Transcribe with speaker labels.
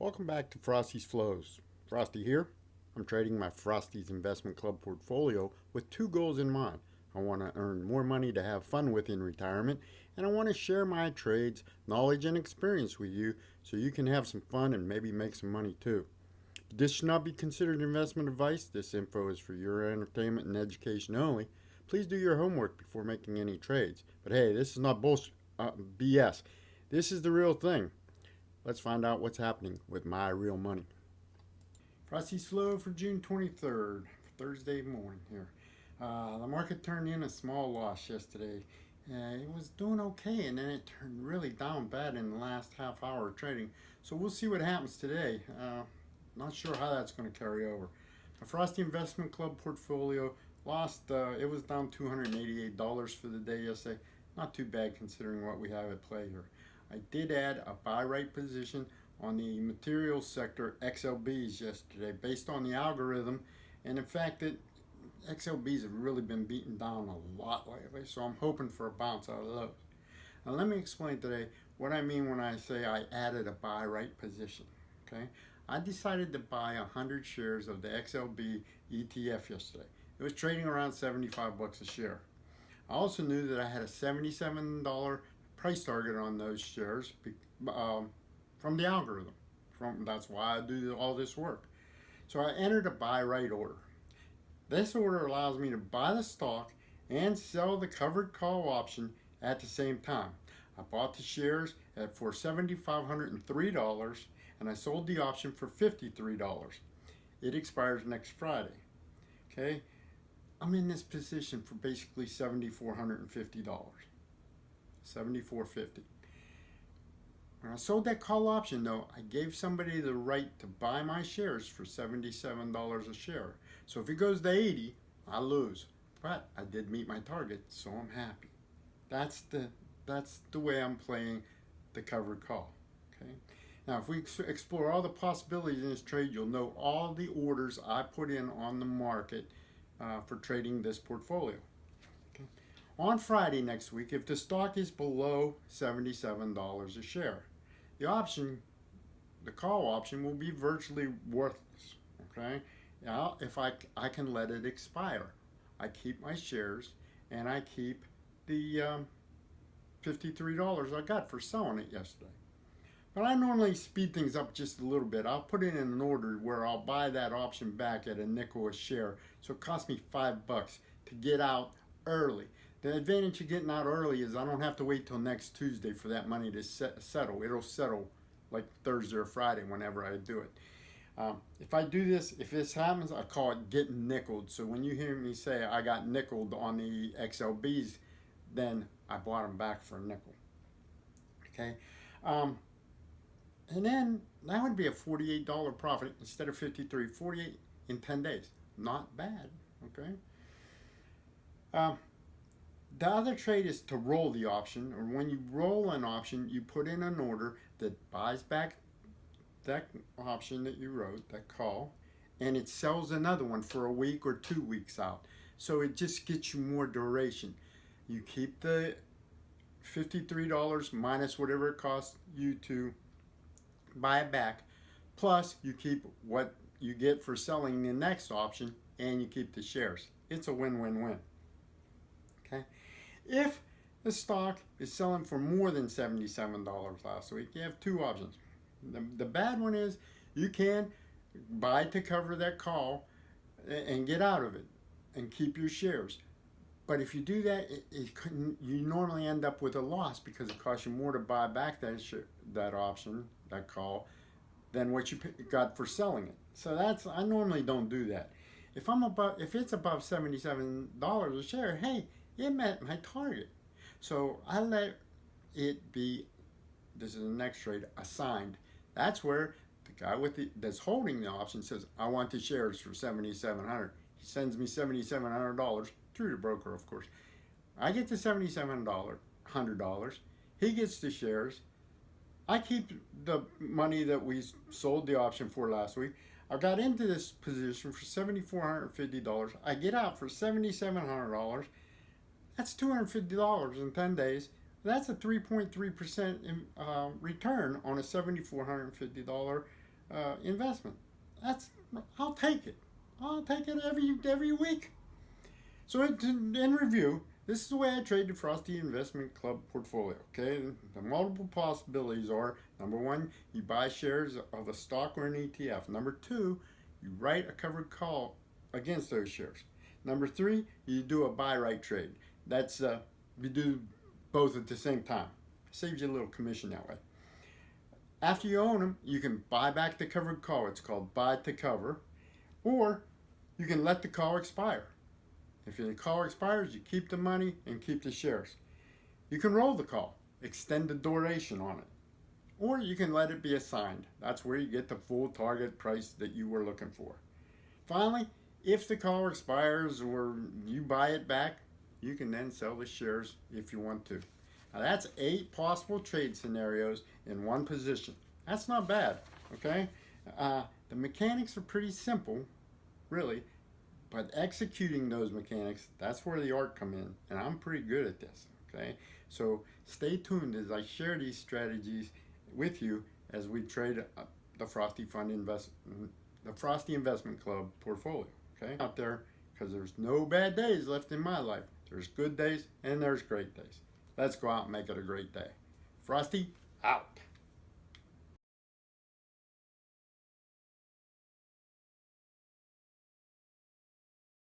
Speaker 1: Welcome back to Frosty's Flows. Frosty here. I'm trading my Frosty's Investment Club portfolio with two goals in mind. I want to earn more money to have fun with in retirement, and I want to share my trades, knowledge, and experience with you so you can have some fun and maybe make some money too. This should not be considered investment advice. This info is for your entertainment and education only. Please do your homework before making any trades. But hey, this is not BS. This is the real thing. Let's find out what's happening with my real money. Frosty's Flow for June 23rd, Thursday morning here. The market turned in a small loss yesterday. It was doing okay, and then it turned really down bad in the last half hour of trading. So we'll see what happens today. Not sure how that's going to carry over. The Frosty Investment Club portfolio lost. It was down $288 for the day yesterday. Not too bad considering what we have at play here. I did add a buy right position on the Materials Sector XLBs yesterday based on the algorithm and the fact that XLBs have really been beaten down a lot lately, so I'm hoping for a bounce out of those. Now let me explain today what I mean when I say I added a buy right position. Okay, I decided to buy 100 shares of the XLB ETF yesterday. It was trading around 75 bucks a share. I also knew that I had a $77 price target on those shares from the algorithm. That's why I do all this work. So I entered a buy right order. This order allows me to buy the stock and sell the covered call option at the same time. I bought the shares for $7,503 and I sold the option for $53. It expires next Friday. Okay, I'm in this position for basically $7,450. $74.50. When I sold that call option though, I gave somebody the right to buy my shares for $77 a share. So if it goes to 80, I lose. But I did meet my target, so I'm happy. That's the way I'm playing the covered call. Okay. Now if we explore all the possibilities in this trade, you'll know all the orders I put in on the market for trading this portfolio. On Friday next week, if the stock is below $77 a share, the call option will be virtually worthless. Okay, now if I can let it expire, I keep my shares and I keep the $53 I got for selling it yesterday. But I normally speed things up just a little bit. I'll put it in an order where I'll buy that option back at a nickel a share, so it costs me $5 to get out early. The advantage of getting out early is I don't have to wait till next Tuesday for that money to settle. It'll settle like Thursday or Friday whenever I do it. If I do this, if this happens, I call it getting nickeled. So when you hear me say I got nickeled on the XLBs, then I bought them back for a nickel. Okay, and then that would be a $48 profit instead of 53, 48 in 10 days. Not bad. Okay. The other trade is to roll the option, or when you roll an option, you put in an order that buys back that option that you wrote, that call, and it sells another one for a week or 2 weeks out. So it just gets you more duration. You keep the $53 minus whatever it costs you to buy it back, plus you keep what you get for selling the next option, and you keep the shares. It's a win-win-win. Okay. If the stock is selling for more than $77 last week, you have two options. The bad one is you can buy to cover that call and get out of it and keep your shares. But if you do that, you normally end up with a loss because it costs you more to buy back that option, that call, than what you got for selling it. So I normally don't do that. If it's above $77 a share, hey, it met my target. So I let it be, this is the next trade, assigned. That's where the guy that's holding the option says, I want the shares for $7,700. He sends me $7,700 through the broker, of course. I get the $7,700. He gets the shares. I keep the money that we sold the option for last week. I got into this position for $7,450. I get out for $7,700. That's $250 in 10 days. That's a 3.3% return on a $7,450 investment. I'll take it. I'll take it every week. So in review, this is the way I trade the Frosty Investment Club Portfolio. Okay, the multiple possibilities are: number one, you buy shares of a stock or an ETF. Number two, you write a covered call against those shares. Number three, you do a buy right trade. That's you do both at the same time. Saves you a little commission that way. After you own them, you can buy back the covered call. It's called buy to cover, or you can let the call expire. If the call expires, you keep the money and keep the shares. You can roll the call, extend the duration on it, or you can let it be assigned. That's where you get the full target price that you were looking for. Finally, if the call expires or you buy it back, you can then sell the shares if you want to. Now that's 8 possible trade scenarios in one position. That's not bad, okay? The mechanics are pretty simple, really, but executing those mechanics, that's where the art come in, and I'm pretty good at this, okay? So stay tuned as I share these strategies with you as we trade the Frosty Investment Club portfolio, okay? Out there, because there's no bad days left in my life. There's good days and there's great days. Let's go out and make it a great day. Frosty, out.